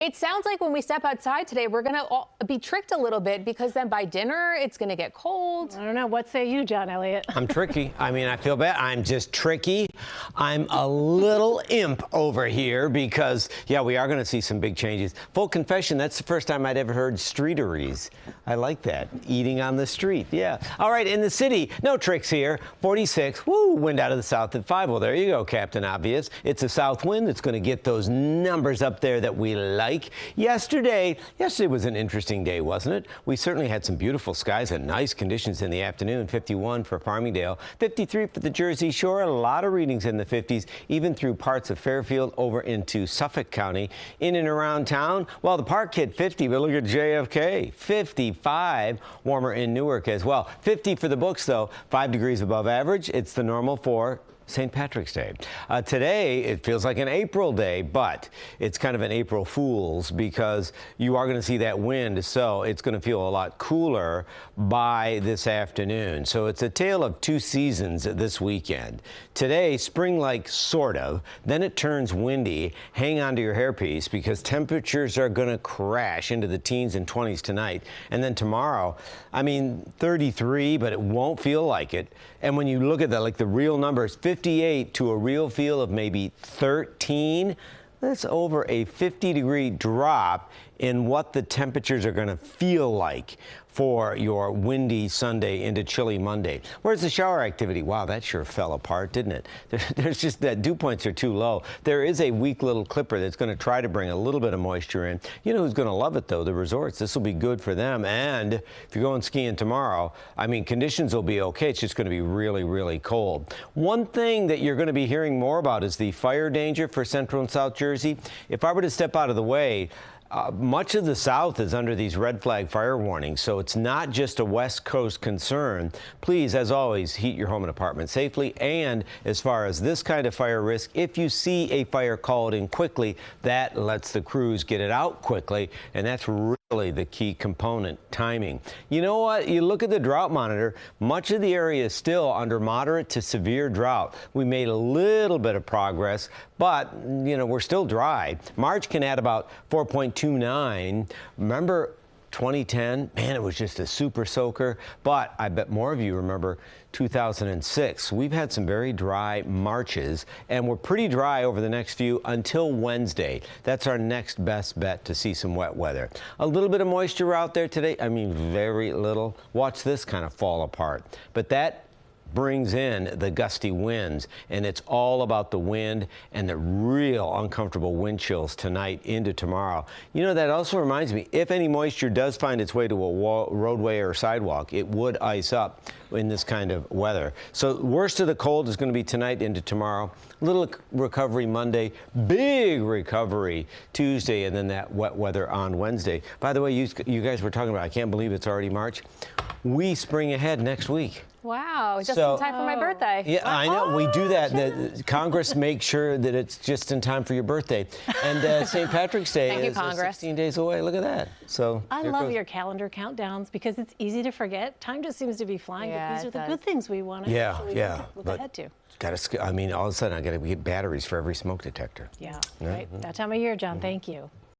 It sounds like when we step outside today, we're going to be tricked a little bit because then by dinner, it's going to get cold. I don't know. What say you, John Elliott? I'm tricky. I mean, I feel bad. I'm just tricky. I'm a little imp over here because, yeah, we are going to see some big changes. Full confession, that's the first time I'd ever heard streeteries. I like that. Eating on the street. Yeah. All right, in the city, no tricks here. 46. Woo, wind out of the south at 5. Well, there you go, Captain Obvious. It's a south wind that's going to get those numbers up there that we like. Yesterday was an interesting day, wasn't it? We certainly had some beautiful skies and nice conditions in the afternoon. 51 for Farmingdale, 53 for the Jersey Shore, a lot of readings in the 50s, even through parts of Fairfield over into Suffolk County. In and around town, well, the park hit 50, but look at JFK, 55, warmer in Newark as well. 50 for the books, though, 5 degrees above average. It's the normal for St. Patrick's Day. Today, it feels like an April day, but it's kind of an April Fool's because you are going to see that wind, so it's going to feel a lot cooler by this afternoon. So it's a tale of two seasons this weekend. Today, spring-like sort of, then it turns windy. Hang on to your hairpiece because temperatures are going to crash into the teens and 20s tonight. And then tomorrow, I mean, 33, but it won't feel like it. And when you look at that, like the real numbers, 58 to a real feel of maybe 13. That's over a 50-degree drop in what the temperatures are going to feel like for your windy Sunday into chilly Monday. Where's the shower activity? Wow, that sure fell apart, didn't it? There's just that dew points are too low. There is a weak little clipper that's going to try to bring a little bit of moisture in. You know who's going to love it, though? The resorts. This will be good for them. And if you're going skiing tomorrow, I mean, conditions will be okay. It's just going to be really, really cold. One thing that you're going to be hearing more about is the fire danger for Central and South Jersey. If I were to step out of the way, much of the South is under these red flag fire warnings, so it's not just a West Coast concern. Please, as always, heat your home and apartment safely. And as far as this kind of fire risk, if you see a fire called in quickly, that lets the crews get it out quickly, and that's really the key component, timing. You know what? You look at the drought monitor, much of the area is still under moderate to severe drought. We made a little bit of progress, but, you know, we're still dry. March can add about 4.29. Remember 2010? Man, it was just a super soaker. But I bet more of you remember 2006. We've had some very dry Marches, and we're pretty dry over the next few until Wednesday. That's our next best bet to see some wet weather. A little bit of moisture out there today. I mean, very little. Watch this kind of fall apart. But that brings in the gusty winds, and it's all about the wind and the real uncomfortable wind chills tonight into tomorrow. You know, that also reminds me, if any moisture does find its way to a roadway or sidewalk, it would ice up in this kind of weather. So worst of the cold is going to be tonight into tomorrow. Little recovery Monday, big recovery Tuesday, and then that wet weather on Wednesday. By the way, you guys were talking about, I can't believe it's already March. We spring ahead next week. Wow, just in time for my birthday. Yeah, I know. We do that. The Congress makes sure that it's just in time for your birthday. And St. Patrick's Day is 16 days away. Look at that. So I love your calendar countdowns because it's easy to forget. Time just seems to be flying, but these are the good things we want to look ahead to. I mean, all of a sudden, I got to get batteries for every smoke detector. Yeah, right. That time of year, John. Thank you.